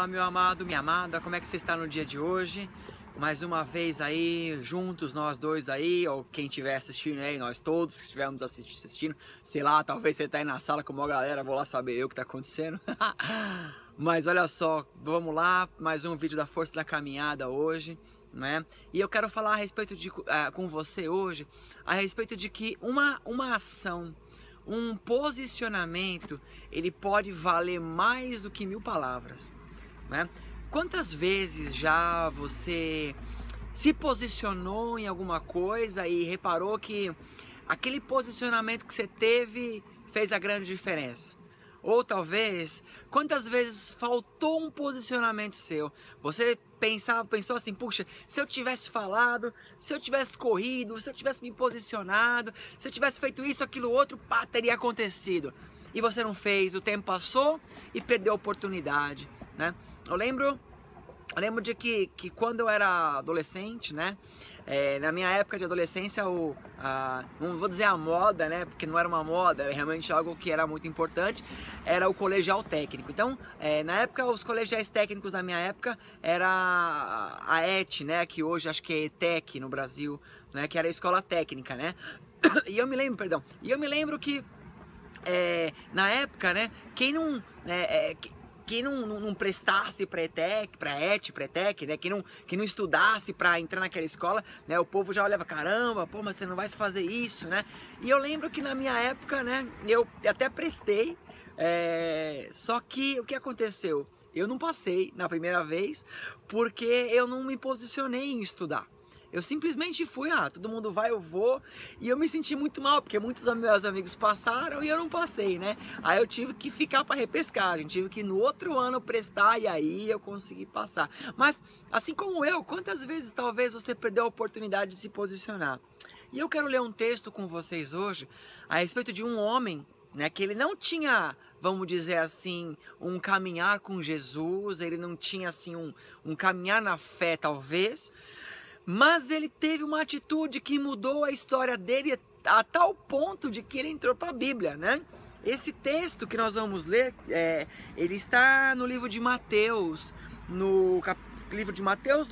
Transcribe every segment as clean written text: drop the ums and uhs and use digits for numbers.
Olá, meu amado, minha amada, como é que você está no dia de hoje? Mais uma vez aí, juntos nós dois aí, ou quem estiver assistindo aí, nós todos que estivermos assistindo, sei lá, talvez você tá aí na sala com uma galera, vou lá saber eu o que tá acontecendo. Mas olha só, vamos lá, mais um vídeo da Força da Caminhada hoje, né? E eu quero falar a respeito de, com você hoje, a respeito de que uma ação, um posicionamento, ele pode valer mais do que 1000 palavras, né? Quantas vezes já você se posicionou em alguma coisa e reparou que aquele posicionamento que você teve fez a grande diferença? Ou talvez, quantas vezes faltou um posicionamento seu? Você pensou assim, puxa, se eu tivesse falado, se eu tivesse corrido, se eu tivesse me posicionado, se eu tivesse feito isso, aquilo, outro, pá, teria acontecido. E você não fez, o tempo passou e perdeu a oportunidade, né? Eu lembro de que quando eu era adolescente, né? Na minha época de adolescência, não vou dizer a moda, né? Porque não era uma moda, era realmente algo que era muito importante, era o colegial técnico. Então, na época, os colegiais técnicos da minha época era a ET, né? Que hoje acho que é ETEC no Brasil, né? Que era a escola técnica, né? E eu me lembro que na época, né? Quem não prestasse para ETEC, né? Quem não estudasse para entrar naquela escola, né? O povo já olhava, caramba, pô, mas você não vai fazer isso, né? E eu lembro que na minha época, né? Eu até prestei, só que o que aconteceu? Eu não passei na primeira vez porque eu não me posicionei em estudar. Eu simplesmente fui, todo mundo vai, eu vou, e eu me senti muito mal, porque muitos dos meus amigos passaram e eu não passei, né? Aí eu tive que ficar para repescagem, tive que no outro ano prestar e aí eu consegui passar. Mas, assim como eu, quantas vezes talvez você perdeu a oportunidade de se posicionar? E eu quero ler um texto com vocês hoje a respeito de um homem, né, que ele não tinha, vamos dizer assim, um caminhar com Jesus, ele não tinha assim um caminhar na fé talvez, mas ele teve uma atitude que mudou a história dele a tal ponto de que ele entrou para a Bíblia, né? Esse texto que nós vamos ler, ele está no livro de Mateus, no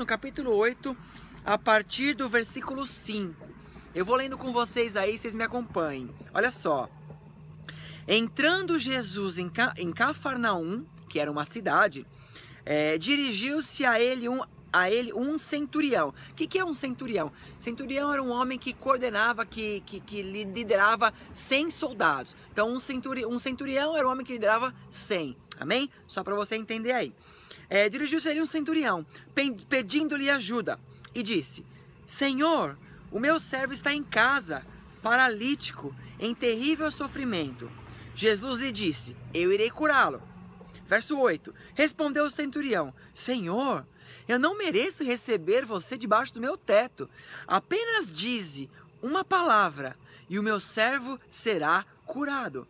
capítulo 8, a partir do versículo 5. Eu vou lendo com vocês aí, vocês me acompanhem. Olha só. Entrando Jesus em Cafarnaum, que era uma cidade, dirigiu-se a ele um centurião. O que é um centurião? Centurião era um homem que coordenava, que liderava 100 soldados. Então um centurião era um homem que liderava 100. Amém? Só para você entender aí. Dirigiu-se a ele um centurião, pedindo-lhe ajuda, e disse: Senhor, o meu servo está em casa, paralítico, em terrível sofrimento. Jesus lhe disse: eu irei curá-lo. Verso 8. Respondeu o centurião: Senhor, eu não mereço receber você debaixo do meu teto. Apenas dize uma palavra e o meu servo será curado.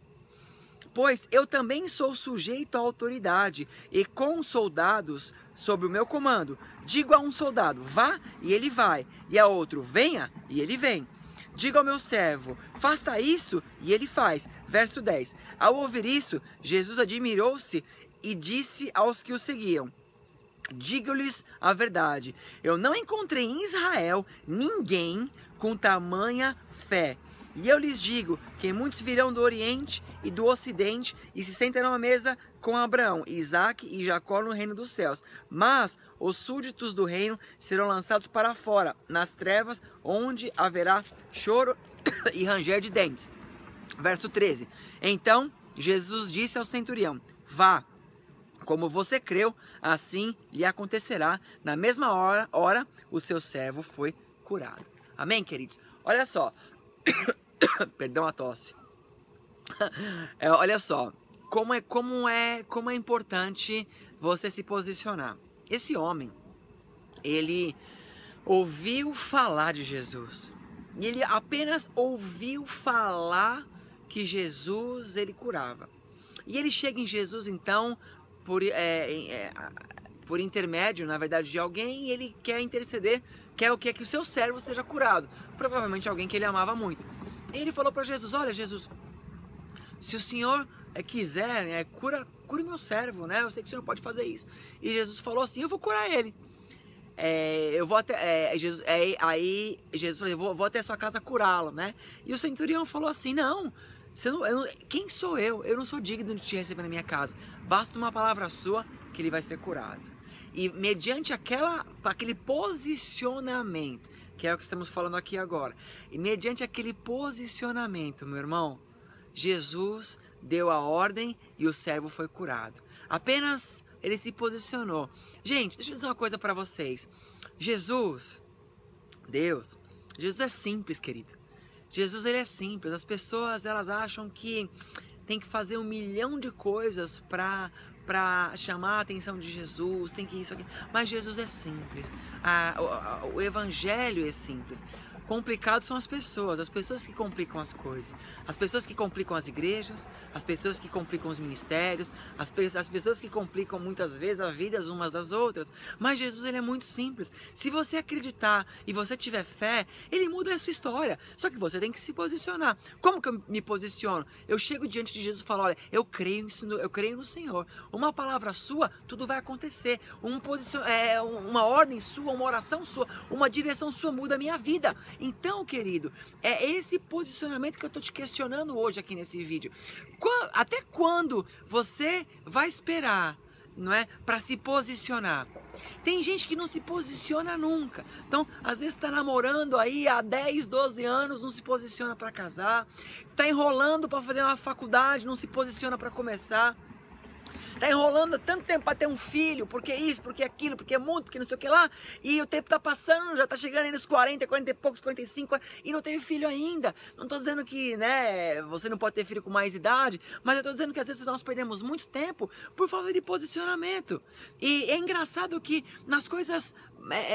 Pois eu também sou sujeito à autoridade e com soldados sob o meu comando. Digo a um soldado, vá, e ele vai, e a outro, venha, e ele vem. Digo ao meu servo, faça isso, e ele faz. Verso 10. Ao ouvir isso, Jesus admirou-se e disse aos que o seguiam: digo-lhes a verdade, eu não encontrei em Israel ninguém com tamanha fé. E eu lhes digo que muitos virão do Oriente e do Ocidente e se sentarão à mesa com Abraão, Isaque e Jacó no reino dos céus. Mas os súditos do reino serão lançados para fora, nas trevas, onde haverá choro e ranger de dentes. Verso 13. Então Jesus disse ao centurião: vá, como você creu, assim lhe acontecerá. Na mesma hora o seu servo foi curado. Amém, queridos? Olha só. Perdão a tosse. Olha só. Como é importante você se posicionar. Esse homem, ele ouviu falar de Jesus. E ele apenas ouviu falar que Jesus, ele curava. E ele chega em Jesus, então, por intermédio, na verdade, de alguém, e ele quer interceder, quer o quê? Que o seu servo seja curado. Provavelmente alguém que ele amava muito. E ele falou para Jesus: olha, Jesus, se o Senhor quiser, né, cura o meu servo, né? Eu sei que o Senhor pode fazer isso. E Jesus falou assim, eu vou curar ele. Eu vou até, aí Jesus falou, eu vou até a sua casa curá-lo, né? E o centurião falou assim, não, quem sou eu? Eu não sou digno de te receber na minha casa. Basta uma palavra sua que ele vai ser curado. E mediante aquele posicionamento, que é o que estamos falando aqui agora, e mediante aquele posicionamento, meu irmão, Jesus deu a ordem e o servo foi curado. Apenas ele se posicionou. Gente, deixa eu dizer uma coisa para vocês. Jesus é simples, querido. Jesus, ele é simples. As pessoas, elas acham que tem que fazer 1 milhão de coisas para chamar a atenção de Jesus, tem que isso aqui. Mas Jesus é simples. O evangelho é simples. Complicados são as pessoas que complicam as coisas, as pessoas que complicam as igrejas, as pessoas que complicam os ministérios, as pessoas que complicam muitas vezes a vida umas das outras. Mas Jesus, ele é muito simples. Se você acreditar e você tiver fé, ele muda a sua história. Só que você tem que se posicionar. Como que eu me posiciono? Eu chego diante de Jesus e falo, olha, eu creio no Senhor. Uma palavra sua, tudo vai acontecer. Uma ordem sua, uma oração sua, uma direção sua muda a minha vida. Então, querido, é esse posicionamento que eu estou te questionando hoje aqui nesse vídeo. Até quando você vai esperar, não é, para se posicionar? Tem gente que não se posiciona nunca. Então, às vezes está namorando aí há 10, 12 anos, não se posiciona para casar. Está enrolando para fazer uma faculdade, não se posiciona para começar. Tá enrolando tanto tempo para ter um filho, porque isso, porque aquilo, porque muito, porque não sei o que lá, e o tempo tá passando, já tá chegando aí nos 40 e poucos, 45, e não teve filho ainda. Não tô dizendo que, né, você não pode ter filho com mais idade, mas eu tô dizendo que às vezes nós perdemos muito tempo por falta de posicionamento. E é engraçado que nas coisas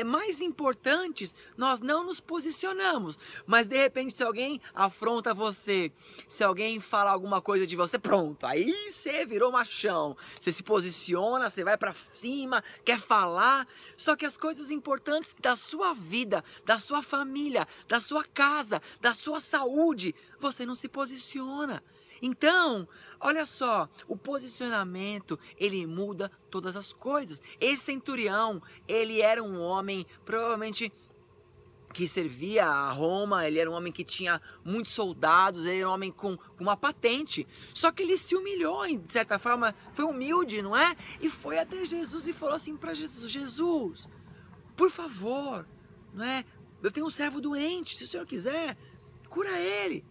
mais importantes nós não nos posicionamos, mas de repente se alguém afronta você, se alguém fala alguma coisa de você, pronto, aí você virou machão, você se posiciona, você vai pra cima, quer falar. Só que as coisas importantes da sua vida, da sua família, da sua casa, da sua saúde, você não se posiciona. Então, olha só, o posicionamento, ele muda todas as coisas. Esse centurião, ele era um homem, provavelmente, que servia a Roma, ele era um homem que tinha muitos soldados, ele era um homem com uma patente. Só que ele se humilhou, de certa forma, foi humilde, não é? E foi até Jesus e falou assim para Jesus, Jesus, por favor, não é? Eu tenho um servo doente, se o senhor quiser, cura ele.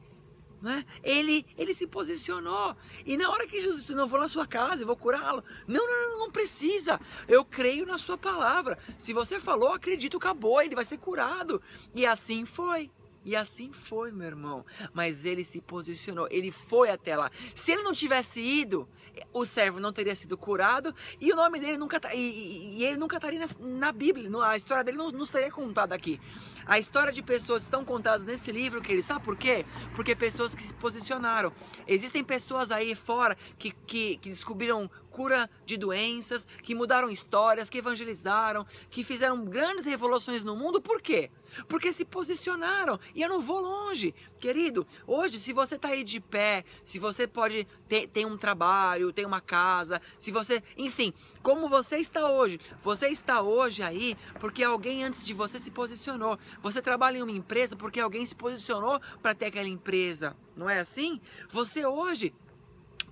Né? Ele se posicionou. E na hora que Jesus disse, não, vou na sua casa, eu vou curá-lo. Não precisa. Eu creio na sua palavra. Se você falou, acredito, acabou, ele vai ser curado. E assim foi. E assim foi, meu irmão. Mas ele se posicionou, ele foi até lá. Se ele não tivesse ido, o servo não teria sido curado e o nome dele nunca ele nunca estaria na Bíblia. A história dele não estaria contada aqui. A história de pessoas estão contadas nesse livro, querido. Sabe por quê? Porque pessoas que se posicionaram. Existem pessoas aí fora que descobriram cura de doenças, que mudaram histórias, que evangelizaram, que fizeram grandes revoluções no mundo. Por quê? Porque se posicionaram. E eu não vou longe, querido. Hoje, se você está aí de pé, se você pode ter um trabalho, ter uma casa, se você, enfim, como você está hoje aí porque alguém antes de você se posicionou. Você trabalha em uma empresa porque alguém se posicionou para ter aquela empresa. Não é assim? Você hoje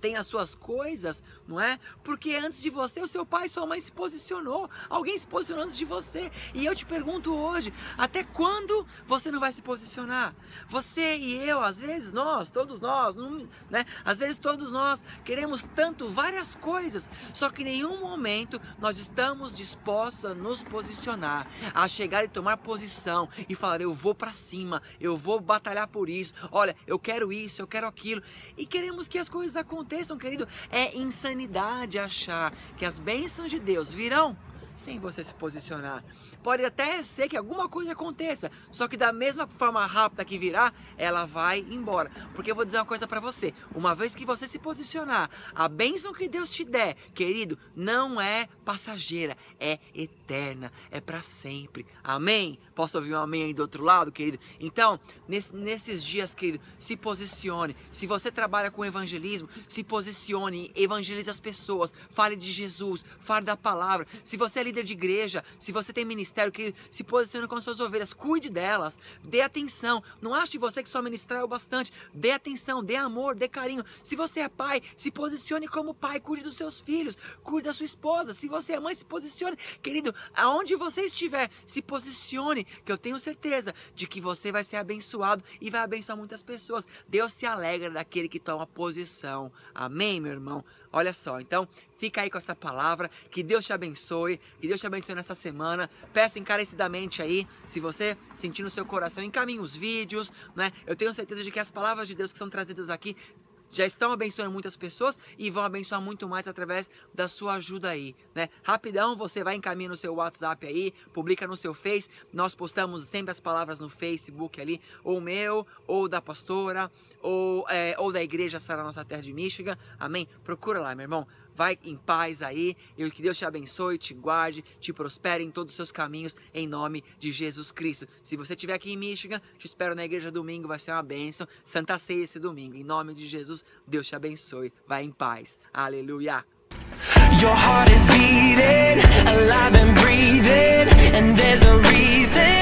tem as suas coisas, não é? Porque antes de você, o seu pai e sua mãe se posicionou. Alguém se posicionou antes de você. E eu te pergunto hoje, até quando você não vai se posicionar? Você e eu, às vezes todos nós, né? Às vezes todos nós queremos tanto várias coisas, só que em nenhum momento nós estamos dispostos a nos posicionar, a chegar e tomar posição e falar, eu vou pra cima, eu vou batalhar por isso, olha, eu quero isso, eu quero aquilo. E queremos que as coisas aconteçam, querido. É insanidade achar que as bênçãos de Deus virão sem você se posicionar. Pode até ser que alguma coisa aconteça, só que da mesma forma rápida que virá, ela vai embora. Porque eu vou dizer uma coisa para você, uma vez que você se posicionar, a bênção que Deus te der, querido, não é passageira, é eterna, é para sempre. Amém? Posso ouvir um amém aí do outro lado, querido? Então, nesses dias, querido, se posicione. Se você trabalha com evangelismo, se posicione, evangelize as pessoas, fale de Jesus, fale da palavra. Se você é líder de igreja, se você tem ministério, querido, se posicione com as suas ovelhas, cuide delas, dê atenção. Não ache você que só ministrar é o bastante. Dê atenção, dê amor, dê carinho. Se você é pai, se posicione como pai, cuide dos seus filhos, cuide da sua esposa. Se você é mãe, se posicione. Querido, aonde você estiver, se posicione, que eu tenho certeza de que você vai ser abençoado e vai abençoar muitas pessoas. Deus se alegra daquele que toma posição. Amém, meu irmão? Olha só, então fica aí com essa palavra, que Deus te abençoe, que Deus te abençoe nessa semana. Peço encarecidamente aí, se você sentir no seu coração, encaminhe os vídeos, né? Eu tenho certeza de que as palavras de Deus que são trazidas aqui já estão abençoando muitas pessoas e vão abençoar muito mais através da sua ajuda aí, né? Rapidão, você vai encaminhando no seu WhatsApp aí, publica no seu Face, nós postamos sempre as palavras no Facebook ali, ou meu, ou da pastora, ou da igreja Sara Nossa Terra de Michigan, amém? Procura lá, meu irmão. Vai em paz aí, e que Deus te abençoe, te guarde, te prospere em todos os seus caminhos, em nome de Jesus Cristo. Se você estiver aqui em Michigan, te espero na igreja domingo, vai ser uma bênção. Santa Ceia esse domingo, em nome de Jesus, Deus te abençoe. Vai em paz. Aleluia. Your heart is beating, alive and breathing, and there's a reason